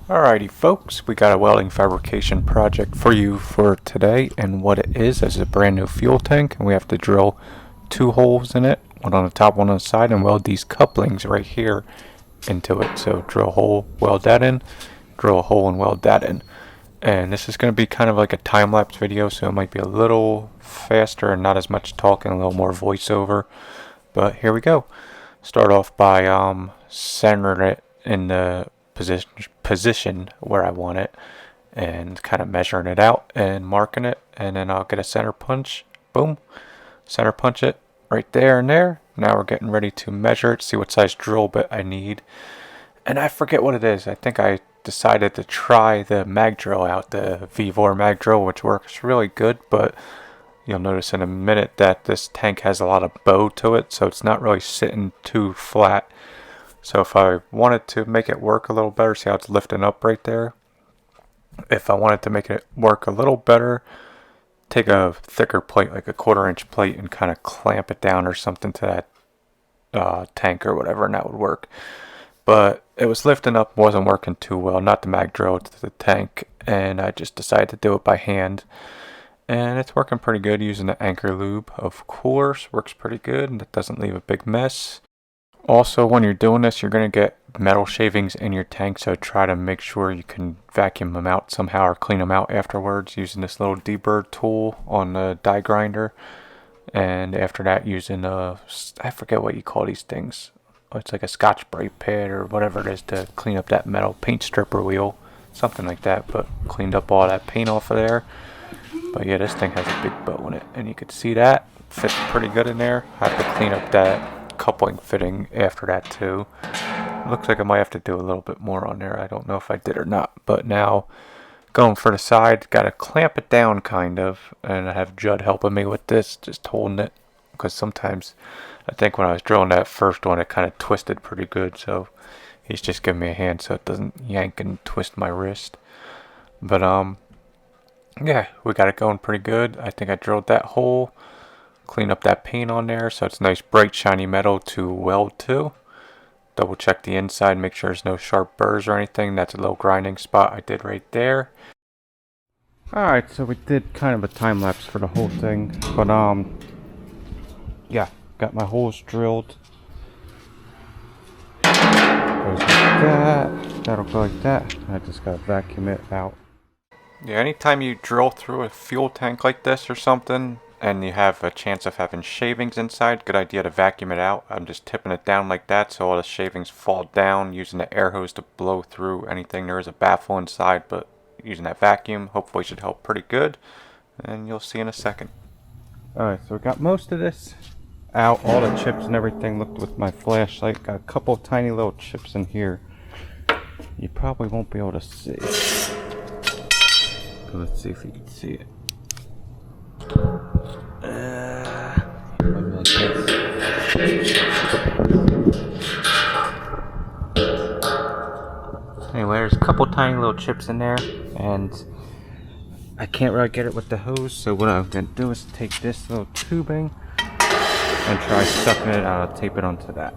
Alrighty folks, we got a welding fabrication project for you for today, and what it is a brand new fuel tank, and we have to drill two holes in it, one on the top, one on the side, and weld these couplings right here into it. So drill a hole, weld that in, drill a hole and weld that in. And this is going to be kind of like a time-lapse video, so it might be a little faster and not as much talking, a little more voiceover, but here we go. Start off by centering it in the position where I want it, and kind of measuring it out and marking it, and then I'll get a center punch. Boom, center punch it right there and there. Now we're getting ready to measure it, see what size drill bit I need, and I forget what it is. I think I decided to try the mag drill out, the V4 mag drill, which works really good, but you'll notice in a minute that this tank has a lot of bow to it, so it's not really sitting too flat. So if I wanted to make it work a little better, see how it's lifting up right there? If I wanted to make it work a little better, take a thicker plate, like a 1/4-inch plate, and kind of clamp it down or something to that tank or whatever, and that would work. But it was lifting up, wasn't working too well, not the mag drill, it's the tank, and I just decided to do it by hand. And it's working pretty good using the anchor lube, of course. Works pretty good, and it doesn't leave a big mess. Also, when you're doing this, you're going to get metal shavings in your tank, so try to make sure you can vacuum them out somehow or clean them out afterwards using this little deburr tool on the die grinder. And after that, using I forget what you call these things. It's like a Scotch-Brite pad or whatever it is to clean up that metal paint stripper wheel, something like that. But cleaned up all that paint off of there. But yeah, this thing has a big bow in it, and you can see that fits pretty good in there. I have to clean up that coupling fitting after that too. Looks like I might have to do a little bit more on there. I don't know if I did or not. But now going for the side, got to clamp it down kind of, and I have Judd helping me with this, just holding it, because sometimes I think when I was drilling that first one it kind of twisted pretty good, so he's just giving me a hand so it doesn't yank and twist my wrist. But yeah, we got it going pretty good. I think I drilled that hole, clean up that paint on there so it's nice bright shiny metal to weld to. Double check the inside, make sure there's no sharp burrs or anything. That's a little grinding spot I did right there. Alright, so we did kind of a time lapse for the whole thing, but yeah, got my holes drilled. Goes like that, that'll go like that. I just gotta vacuum it out. Yeah, anytime you drill through a fuel tank like this or something, and you have a chance of having shavings inside, good idea to vacuum it out. I'm just tipping it down like that so all the shavings fall down, using the air hose to blow through anything. There is a baffle inside, but using that vacuum hopefully should help pretty good, and you'll see in a second. Alright, so we got most of this out, all the chips and everything. Looked with my flashlight, got a couple of tiny little chips in here. You probably won't be able to see. Let's see if you can see it. Like this. Anyway, there's a couple tiny little chips in there, and I can't really get it with the hose, so what I'm going to do is take this little tubing and try sucking it out. I'll tape it onto that.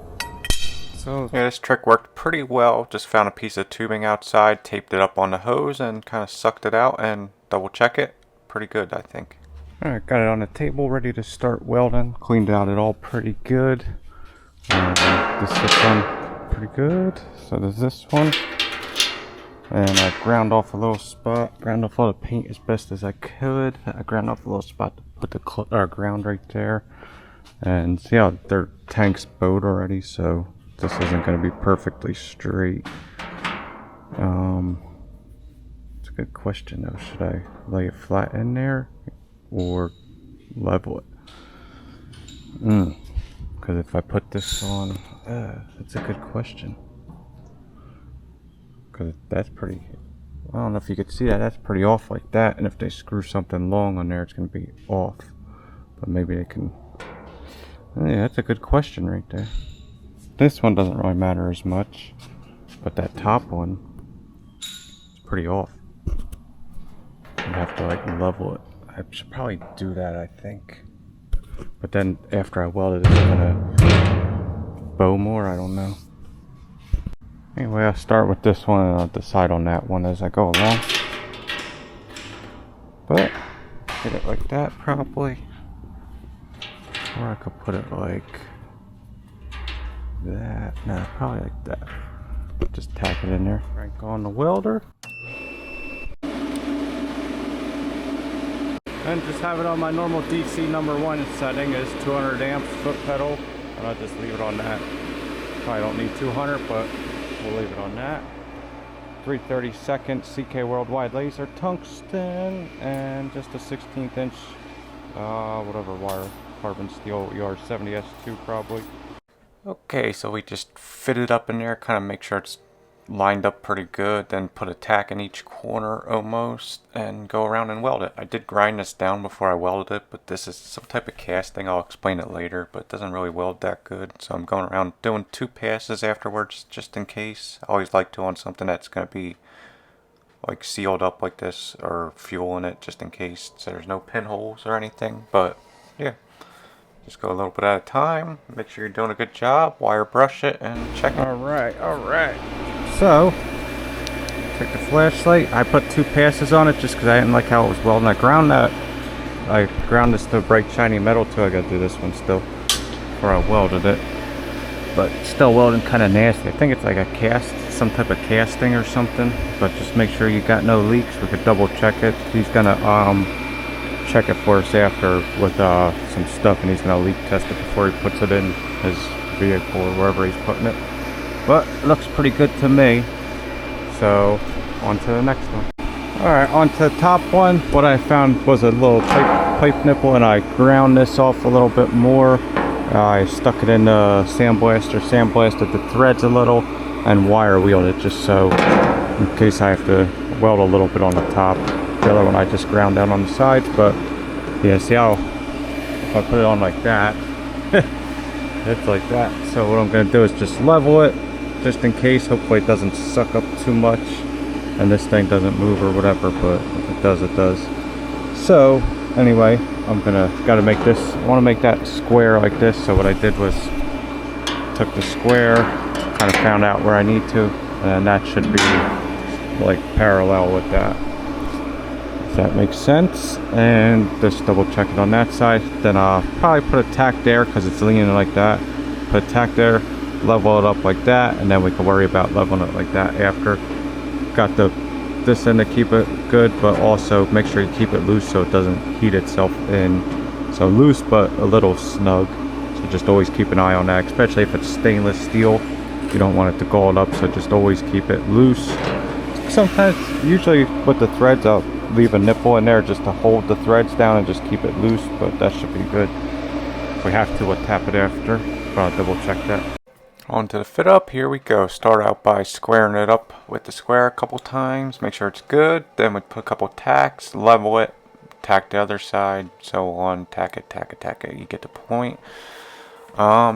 So yeah, this trick worked pretty well. Just found a piece of tubing outside, taped it up on the hose, and kind of sucked it out and double check it. Pretty good, I think. Alright, got it on the table, ready to start welding. Cleaned out it all pretty good. This one pretty good. So there's this one. And I ground off a little spot, ground off all the paint as best as I could. I ground off a little spot to put the ground right there. And see how their tank's bowed already, so this isn't going to be perfectly straight. It's a good question though. Should I lay it flat in there or level it? Because if I put this on, that's a good question. Because that's pretty, I don't know if you could see that, that's pretty off like that. And if they screw something long on there, it's going to be off. But maybe they can, yeah, that's a good question right there. This one doesn't really matter as much, but that top one is pretty off. You have to like level it. I should probably do that, I think. But then after I weld it, it's gonna bow more. I don't know. Anyway, I'll start with this one and I'll decide on that one as I go along. But get it like that probably. Or I could put it like that. No, probably like that. Just tack it in there. Crank on the welder. And just have it on my normal DC #1 setting is 200 amps foot pedal. And I'll just leave it on that. Probably don't need 200, but we'll leave it on that. 332nd CK Worldwide laser tungsten and just a 16th inch whatever wire, carbon steel ER70S2 probably. Okay, so we just fit it up in there, kind of make sure it's lined up pretty good, then put a tack in each corner almost and go around and weld it. I did grind this down before I welded it, but this is some type of casting. I'll explain it later, but it doesn't really weld that good, so I'm going around doing 2 passes afterwards just in case. I always like to on something that's going to be like sealed up like this or fuel in it just in case, so there's no pinholes or anything. But yeah, just go a little bit at a time, make sure you're doing a good job, wire brush it and check it. Alright. So, take the flashlight. I put 2 passes on it just because I didn't like how it was welding. I ground this to bright shiny metal too. I gotta do this one still before I welded it. But still welding kind of nasty. I think it's like a cast, some type of casting or something. But just make sure you got no leaks. We could double check it. He's gonna check it for us after with some stuff, and he's gonna leak test it before he puts it in his vehicle or wherever he's putting it. But it looks pretty good to me. So on to the next one. Alright, on to the top one. What I found was a little pipe nipple, and I ground this off a little bit more. I stuck it in the sandblasted the threads a little, and wire wheeled it just so in case I have to weld a little bit on the top. The other one I just ground down on the sides, but yeah, see how if I put it on like that, it's like that. So what I'm going to do is just level it just in case. Hopefully it doesn't suck up too much and this thing doesn't move or whatever, but if it does, it does. So anyway, gotta make this, I want to make that square like this. So what I did was took the square, kind of found out where I need to, and that should be like parallel with that, if that makes sense. And just double check it on that side. Then I'll probably put a tack there because it's leaning like that. Put a tack there, level it up like that, and then we can worry about leveling it like that after. Got this in to keep it good, but also make sure you keep it loose so it doesn't heat itself in. So loose but a little snug, so just always keep an eye on that, especially if it's stainless steel. You don't want it to gall up, so just always keep it loose. Sometimes, usually with the threads, I'll leave a nipple in there just to hold the threads down and just keep it loose, but that should be good. If we have to, we'll tap it after, but I'll double check that. On to the fit up, here we go. Start out by squaring it up with the square a couple times, make sure it's good. Then we put a couple tacks, level it, tack the other side, so on, tack it, you get the point.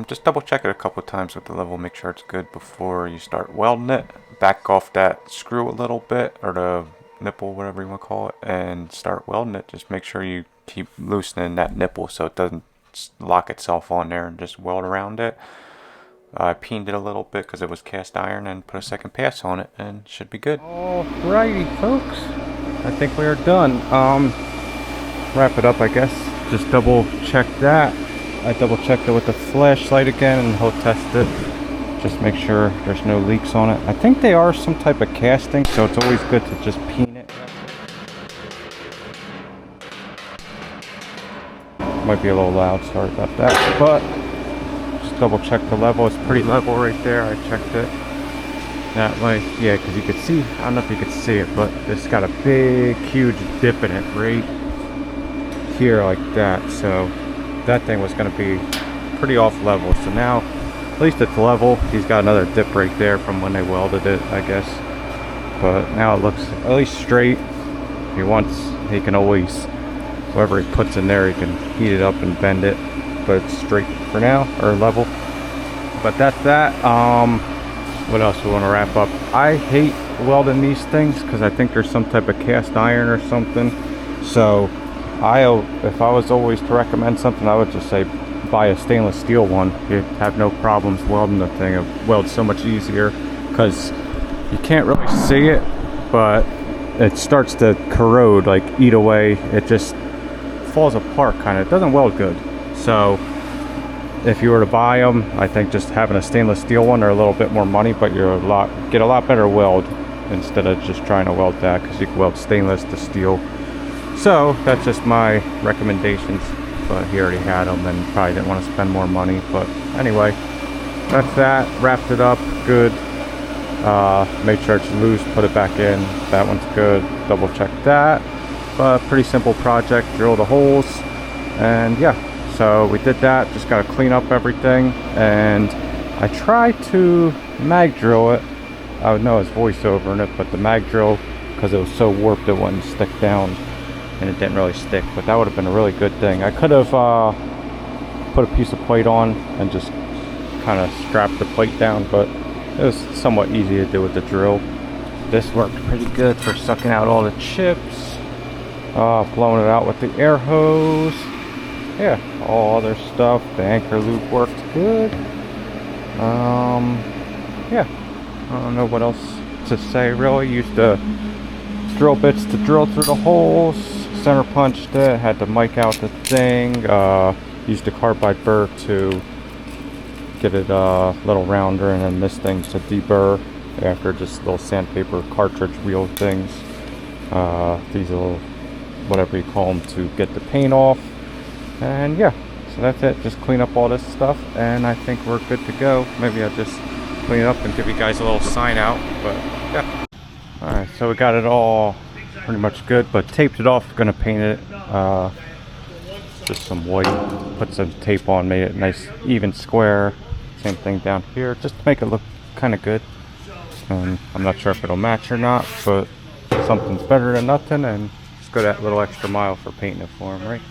Just double check it a couple times with the level, make sure it's good before you start welding it. Back off that screw a little bit, or the nipple, whatever you want to call it, and start welding it. Just make sure you keep loosening that nipple so it doesn't lock itself on there, and just weld around it. I peened it a little bit because it was cast iron, and put a second pass on it, and should be good. Alrighty folks, I think we are done. Wrap it up, I guess. Just double check that. I double checked it with the flashlight again, and he'll test it. Just make sure there's no leaks on it. I think they are some type of casting, so it's always good to just peen it. Might be a little loud, sorry about that, but double check the level. It's pretty level right there. I checked it that way, yeah, because you could see, I don't know if you could see it, but it's got a big huge dip in it right here like that. So that thing was going to be pretty off level, so now at least it's level. He's got another dip right there from when they welded it, I guess, but now it looks at least straight. If he wants, he can always, whatever he puts in there, he can heat it up and bend it, but it's straight for now, or level. But that's that. What else we want to wrap up? I hate welding these things because I think there's some type of cast iron or something. So if I was always to recommend something, I would just say buy a stainless steel one. You have no problems welding the thing. It welds so much easier. because you can't really see it, but it starts to corrode, like eat away. It just falls apart kind of. It doesn't weld good. So if you were to buy them, I think just having a stainless steel one are a little bit more money, but you're get a lot better weld instead of just trying to weld that, because you can weld stainless to steel. So that's just my recommendations, but he already had them and probably didn't want to spend more money. But anyway, that's that. Wrapped it up good. Made sure it's loose, put it back in. That one's good. Double check that. But pretty simple project. Drill the holes, and yeah. So we did that. Just got to clean up everything, and I tried to mag drill it. I would know his voiceover in it, but the mag drill, because it was so warped, it wouldn't stick down, and it didn't really stick. But that would have been a really good thing. I could have put a piece of plate on and just kind of strapped the plate down, but it was somewhat easy to do with the drill. This worked pretty good for sucking out all the chips, blowing it out with the air hose. Yeah, all other stuff. The anchor loop worked good. Yeah, I don't know what else to say really. Used the drill bits to drill through the holes. Center punched it. Had to mic out the thing. Used the carbide burr to get it a little rounder, and then this thing to deburr after just little sandpaper cartridge wheel things. These little, whatever you call them, to get the paint off. And yeah, so that's it. Just clean up all this stuff, and I think we're good to go. Maybe I'll just clean it up and give you guys a little sign out, but yeah. Alright, so we got it all pretty much good, but taped it off. Gonna paint it just some white, put some tape on, made it nice even square. Same thing down here, just to make it look kind of good. I'm not sure if it'll match or not, but something's better than nothing, and just go that little extra mile for painting it for him, right?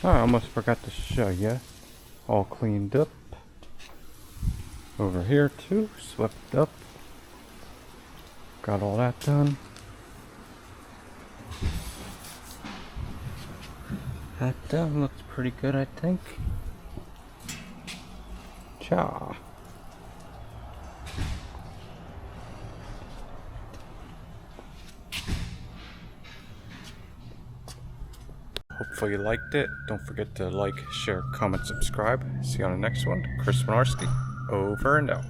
Oh, I almost forgot to show you. All cleaned up. Over here too, swept up. Got all that done. That done looks pretty good, I think. Cha. Hopefully you liked it. Don't forget to like, share, comment, subscribe. See you on the next one. Chris Minarski, over and out.